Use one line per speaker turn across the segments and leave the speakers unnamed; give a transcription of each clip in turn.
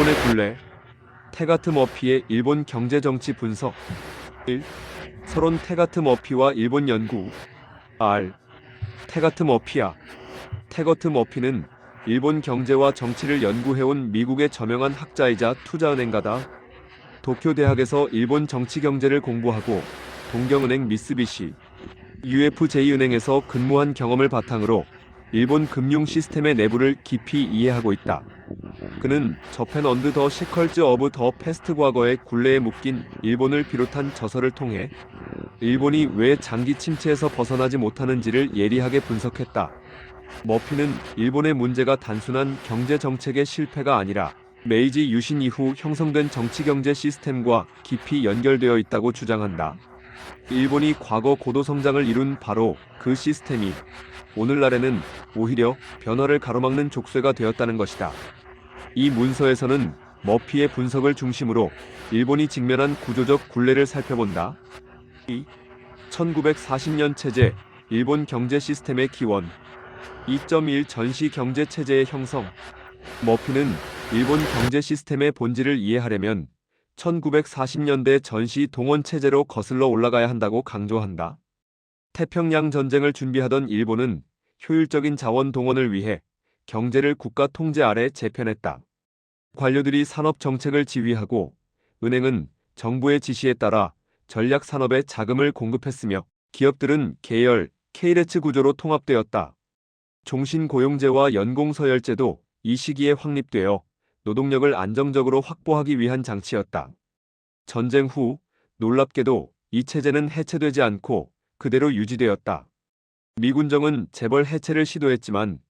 일본의 굴레. 테가트 머피의 일본 경제정치 분석. 1. 서론 테가트 머피와 일본 연구. R. 테가트 머피야. 테거트 머피는 일본 경제와 정치를 연구해온 미국의 저명한 학자이자 투자은행가다. 도쿄 대학에서 일본 정치 경제를 공부하고 동경은행 미쓰비시 UFJ 은행에서 근무한 경험을 바탕으로 일본 금융 시스템의 내부를 깊이 이해하고 있다. 그는 저펜 언드 더 시컬즈 어브 더 패스트 과거의 굴레에 묶인 일본을 비롯한 저서를 통해 일본이 왜 장기 침체에서 벗어나지 못하는지를 예리하게 분석했다. 머피는 일본의 문제가 단순한 경제 정책의 실패가 아니라 메이지 유신 이후 형성된 정치-경제 시스템과 깊이 연결되어 있다고 주장한다. 일본이 과거 고도 성장을 이룬 바로 그 시스템이 오늘날에는 오히려 변화를 가로막는 족쇄가 되었다는 것이다. 이 문서에서는 머피의 분석을 중심으로 일본이 직면한 구조적 굴레를 살펴본다. 2. 1940년 체제, 일본 경제 시스템의 기원. 2.1 전시 경제 체제의 형성. 머피는 일본 경제 시스템의 본질을 이해하려면 1940년대 전시 동원 체제로 거슬러 올라가야 한다고 강조한다. 태평양 전쟁을 준비하던 일본은 효율적인 자원 동원을 위해 경제를 국가 통제 아래 재편했다. 관료들이 산업 정책을 지휘하고 은행은 정부의 지시에 따라 전략 산업에 자금을 공급했으며 기업들은 계열, K레츠 구조로 통합되었다. 종신고용제와 연공서열제도 이 시기에 확립되어 노동력을 안정적으로 확보하기 위한 장치였다. 전쟁 후 놀랍게도 이 체제는 해체되지 않고 그대로 유지되었다. 미군정은 재벌 해체를 시도했지만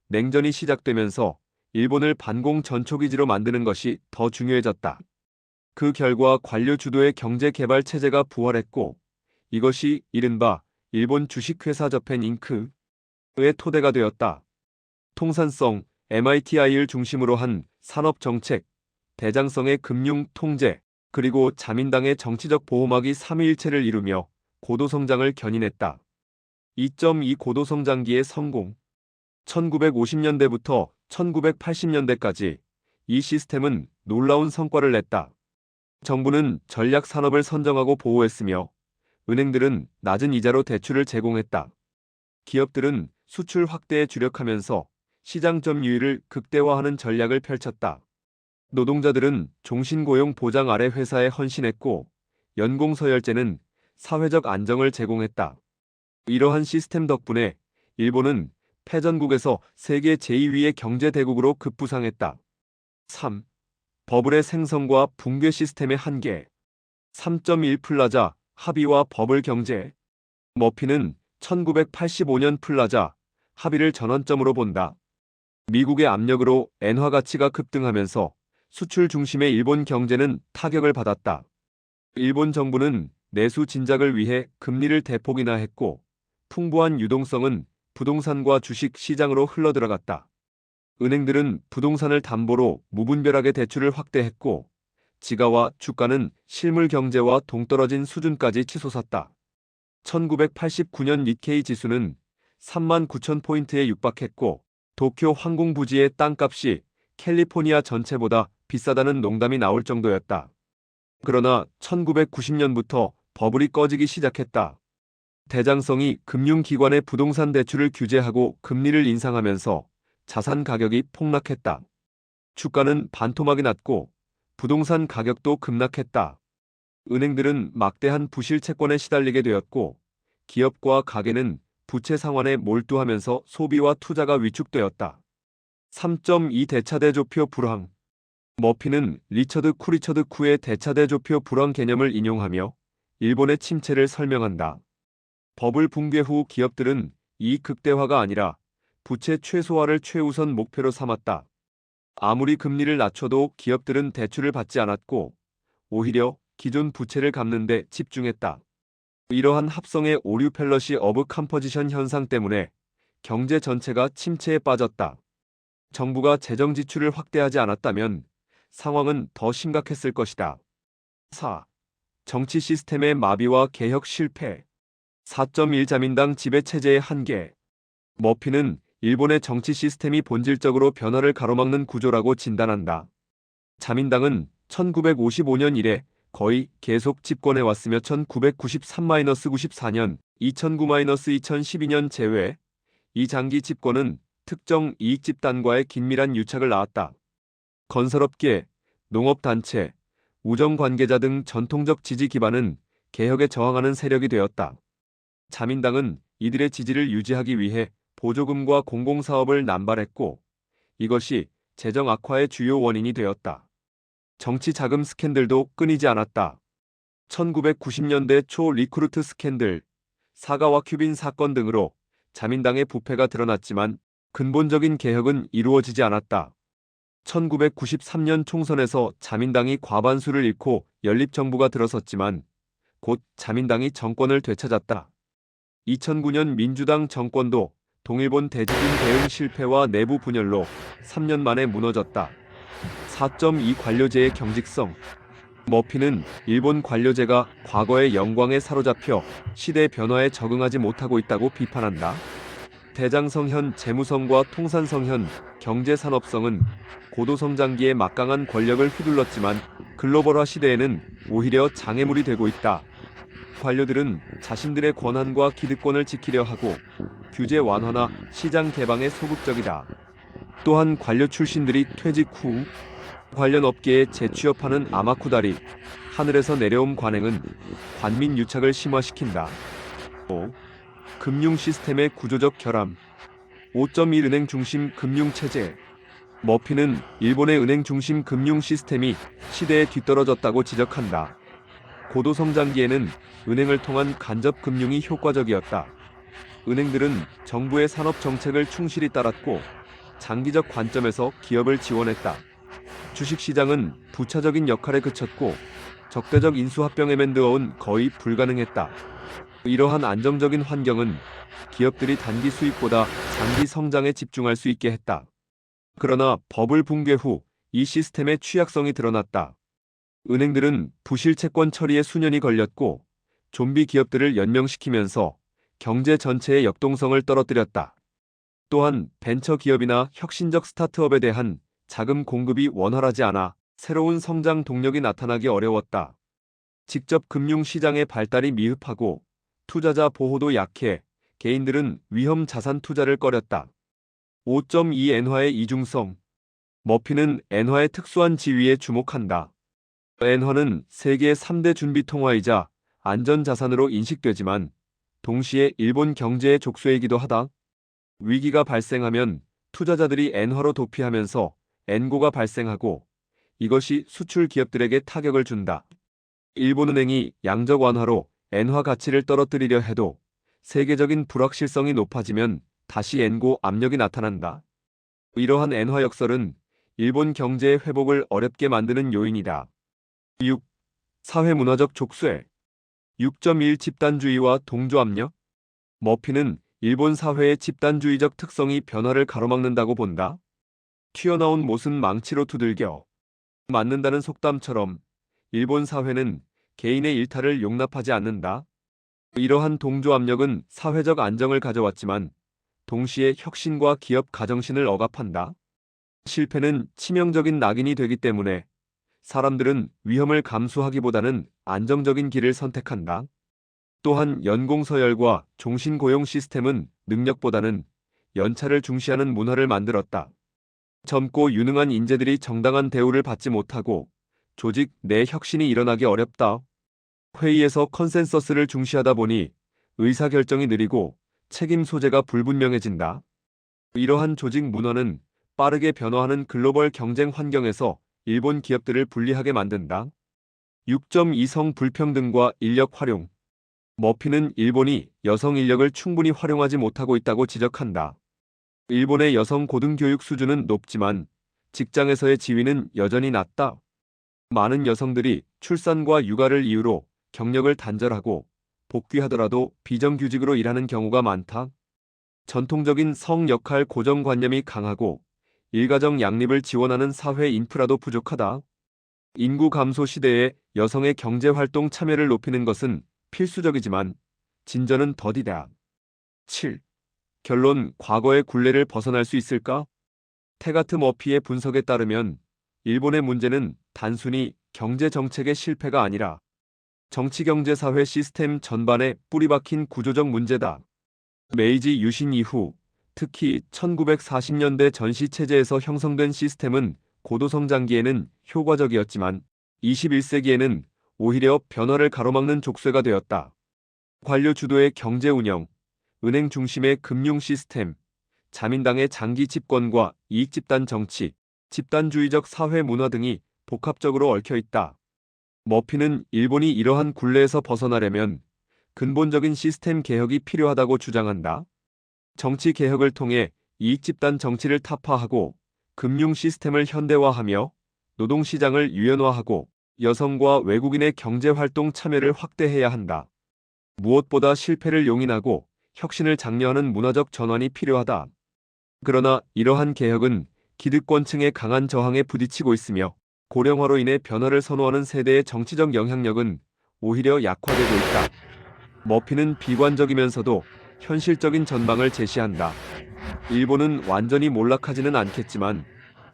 냉전이 시작되면서 일본을 반공 전초기지로 만드는 것이 더 중요해졌다. 그 결과 관료 주도의 경제 개발 체제가 부활했고 이것이 이른바 일본 주식회사 저펜 잉크의 토대가 되었다. 통산성, MITI를 중심으로 한 산업정책, 대장성의 금융 통제, 그리고 자민당의 정치적 보호막이 삼위일체를 이루며 고도성장을 견인했다. 2.2 고도성장기의 성공. 1950년대부터 1980년대까지 이 시스템은 놀라운 성과를 냈다. 정부는 전략 산업을 선정하고 보호했으며 은행들은 낮은 이자로 대출을 제공했다. 기업들은 수출 확대에 주력하면서 시장 점유율을 극대화하는 전략을 펼쳤다. 노동자들은 종신고용 보장 아래 회사에 헌신했고 연공서열제는 사회적 안정을 제공했다. 이러한 시스템 덕분에 일본은 패전국에서 세계 제2위의 경제대국으로 급부상했다. 3. 버블의 생성과 붕괴 시스템의 한계. 3.1 플라자, 합의와 버블 경제. 머피는 1985년 플라자, 합의를 전환점으로 본다. 미국의 압력으로 엔화 가치가 급등하면서 수출 중심의 일본 경제는 타격을 받았다. 일본 정부는 내수 진작을 위해 금리를 대폭 인하했고 풍부한 유동성은 부동산과 주식 시장으로 흘러들어갔다. 은행들은 부동산을 담보로 무분별하게 대출을 확대했고 지가와 주가는 실물 경제와 동떨어진 수준까지 치솟았다. 1989년 니케이 지수는 39,000포인트에 육박했고 도쿄 항공 부지의 땅값이 캘리포니아 전체보다 비싸다는 농담이 나올 정도였다. 그러나 1990년부터 버블이 꺼지기 시작했다. 대장성이 금융기관의 부동산 대출을 규제하고 금리를 인상하면서 자산 가격이 폭락했다. 주가는 반토막이 났고 부동산 가격도 급락했다. 은행들은 막대한 부실 채권에 시달리게 되었고 기업과 가게는 부채 상환에 몰두하면서 소비와 투자가 위축되었다. 3.2 대차대조표 불황. 머피는 리처드 쿠리처드 쿠의 대차대조표 불황 개념을 인용하며 일본의 침체를 설명한다. 버블 붕괴 후 기업들은 이익 극대화가 아니라 부채 최소화를 최우선 목표로 삼았다. 아무리 금리를 낮춰도 기업들은 대출을 받지 않았고 오히려 기존 부채를 갚는 데 집중했다. 이러한 합성의 오류 펠러시 어브 컴포지션 현상 때문에 경제 전체가 침체에 빠졌다. 정부가 재정 지출을 확대하지 않았다면 상황은 더 심각했을 것이다. 4. 정치 시스템의 마비와 개혁 실패. 4.1 자민당 지배체제의 한계. 머피는 일본의 정치 시스템이 본질적으로 변화를 가로막는 구조라고 진단한다. 자민당은 1955년 이래 거의 계속 집권해 왔으며 1993-94년, 2009-2012년 제외 이 장기 집권은 특정 이익 집단과의 긴밀한 유착을 낳았다. 건설업계, 농업단체, 우정관계자 등 전통적 지지 기반은 개혁에 저항하는 세력이 되었다. 자민당은 이들의 지지를 유지하기 위해 보조금과 공공사업을 남발했고 이것이 재정 악화의 주요 원인이 되었다. 정치 자금 스캔들도 끊이지 않았다. 1990년대 초 리크루트 스캔들, 사가와 큐빈 사건 등으로 자민당의 부패가 드러났지만 근본적인 개혁은 이루어지지 않았다. 1993년 총선에서 자민당이 과반수를 잃고 연립정부가 들어섰지만 곧 자민당이 정권을 되찾았다. 2009년 민주당 정권도 동일본 대지진 대응 실패와 내부 분열로 3년 만에 무너졌다. 4.2 관료제의 경직성. 머피는 일본 관료제가 과거의 영광에 사로잡혀 시대 변화에 적응하지 못하고 있다고 비판한다. 대장성현 재무성과 통산성현 경제산업성은 고도성장기에 막강한 권력을 휘둘렀지만 글로벌화 시대에는 오히려 장애물이 되고 있다. 관료들은 자신들의 권한과 기득권을 지키려 하고 규제 완화나 시장 개방에 소극적이다. 또한 관료 출신들이 퇴직 후 관련 업계에 재취업하는 아마쿠다리, 하늘에서 내려옴 관행은 관민 유착을 심화시킨다. 5. 금융 시스템의 구조적 결함. 5.1 은행 중심 금융 체제. 머피는 일본의 은행 중심 금융 시스템이 시대에 뒤떨어졌다고 지적한다. 고도성장기에는 은행을 통한 간접 금융이 효과적이었다. 은행들은 정부의 산업 정책을 충실히 따랐고 장기적 관점에서 기업을 지원했다. 주식시장은 부차적인 역할에 그쳤고 적대적 인수합병에 맨드어온 거의 불가능했다. 이러한 안정적인 환경은 기업들이 단기 수익보다 장기 성장에 집중할 수 있게 했다. 그러나 버블 붕괴 후 이 시스템의 취약성이 드러났다. 은행들은 부실 채권 처리에 수년이 걸렸고 좀비 기업들을 연명시키면서 경제 전체의 역동성을 떨어뜨렸다. 또한 벤처 기업이나 혁신적 스타트업에 대한 자금 공급이 원활하지 않아 새로운 성장 동력이 나타나기 어려웠다. 직접 금융시장의 발달이 미흡하고 투자자 보호도 약해 개인들은 위험 자산 투자를 꺼렸다. 5.2 엔화의 이중성. 머피는 엔화의 특수한 지위에 주목한다. 엔화는 세계 3대 준비통화이자 안전자산으로 인식되지만 동시에 일본 경제의 족쇄이기도 하다. 위기가 발생하면 투자자들이 엔화로 도피하면서 엔고가 발생하고 이것이 수출 기업들에게 타격을 준다. 일본은행이 양적 완화로 엔화 가치를 떨어뜨리려 해도 세계적인 불확실성이 높아지면 다시 엔고 압력이 나타난다. 이러한 엔화 역설은 일본 경제의 회복을 어렵게 만드는 요인이다. 6. 사회문화적 족쇄. 6.1 집단주의와 동조압력. 머피는 일본 사회의 집단주의적 특성이 변화를 가로막는다고 본다. 튀어나온 못은 망치로 두들겨 맞는다는 속담처럼 일본 사회는 개인의 일탈을 용납하지 않는다. 이러한 동조압력은 사회적 안정을 가져왔지만 동시에 혁신과 기업 가정신을 억압한다. 실패는 치명적인 낙인이 되기 때문에 사람들은 위험을 감수하기보다는 안정적인 길을 선택한다. 또한 연공서열과 종신고용 시스템은 능력보다는 연차를 중시하는 문화를 만들었다. 젊고 유능한 인재들이 정당한 대우를 받지 못하고 조직 내 혁신이 일어나기 어렵다. 회의에서 컨센서스를 중시하다 보니 의사결정이 느리고 책임 소재가 불분명해진다. 이러한 조직 문화는 빠르게 변화하는 글로벌 경쟁 환경에서 일본 기업들을 불리하게 만든다. 6.2성 불평등과 인력 활용. 머피는 일본이 여성 인력을 충분히 활용하지 못하고 있다고 지적한다. 일본의 여성 고등교육 수준은 높지만 직장에서의 지위는 여전히 낮다. 많은 여성들이 출산과 육아를 이유로 경력을 단절하고 복귀하더라도 비정규직으로 일하는 경우가 많다. 전통적인 성 역할 고정관념이 강하고 일가정 양립을 지원하는 사회 인프라도 부족하다. 인구 감소 시대에 여성의 경제활동 참여를 높이는 것은 필수적이지만 진전은 더디다. 7. 결론, 과거의 굴레를 벗어날 수 있을까? 테가트 머피의 분석에 따르면 일본의 문제는 단순히 경제 정책의 실패가 아니라 정치 경제 사회 시스템 전반에 뿌리박힌 구조적 문제다. 메이지 유신 이후 특히 1940년대 전시 체제에서 형성된 시스템은 고도성장기에는 효과적이었지만 21세기에는 오히려 변화를 가로막는 족쇄가 되었다. 관료 주도의 경제 운영, 은행 중심의 금융 시스템, 자민당의 장기 집권과 이익 집단 정치, 집단주의적 사회 문화 등이 복합적으로 얽혀 있다. 머피는 일본이 이러한 굴레에서 벗어나려면 근본적인 시스템 개혁이 필요하다고 주장한다. 정치 개혁을 통해 이익 집단 정치를 타파하고 금융 시스템을 현대화하며 노동시장을 유연화하고 여성과 외국인의 경제활동 참여를 확대해야 한다. 무엇보다 실패를 용인하고 혁신을 장려하는 문화적 전환이 필요하다. 그러나 이러한 개혁은 기득권층의 강한 저항에 부딪히고 있으며 고령화로 인해 변화를 선호하는 세대의 정치적 영향력은 오히려 약화되고 있다. 머피는 비관적이면서도 현실적인 전망을 제시한다. 일본은 완전히 몰락하지는 않겠지만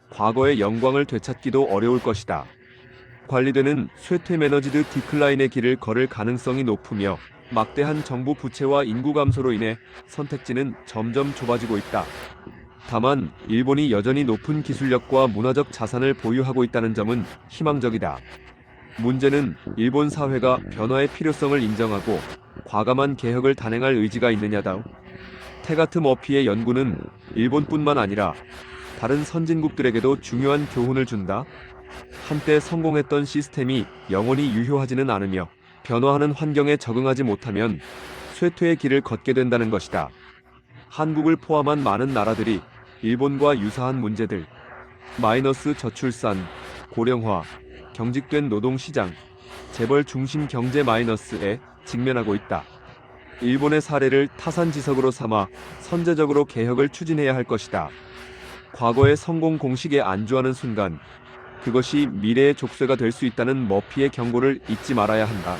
과거의 영광을 되찾기도 어려울 것이다. 관리되는 쇠퇴 매너지드 디클라인의 길을 걸을 가능성이 높으며 막대한 정부 부채와 인구 감소로 인해 선택지는 점점 좁아지고 있다. 다만 일본이 여전히 높은 기술력과 문화적 자산을 보유하고 있다는 점은 희망적이다. 문제는 일본 사회가 변화의 필요성을 인정하고 과감한 개혁을 단행할 의지가 있느냐다. 테가트 머피의 연구는 일본뿐만 아니라 다른 선진국들에게도 중요한 교훈을 준다. 한때 성공했던 시스템이 영원히 유효하지는 않으며 변화하는 환경에 적응하지 못하면 쇠퇴의 길을 걷게 된다는 것이다. 한국을 포함한 많은 나라들이 일본과 유사한 문제들, 마이너스 저출산, 고령화, 경직된 노동시장, 재벌 중심 경제 마이너스에 직면하고 있다. 일본의 사례를 타산지석으로 삼아 선제적으로 개혁을 추진해야 할 것이다. 과거의 성공 공식에 안주하는 순간 그것이 미래의 족쇄가 될 수 있다는 머피의 경고를 잊지 말아야 한다.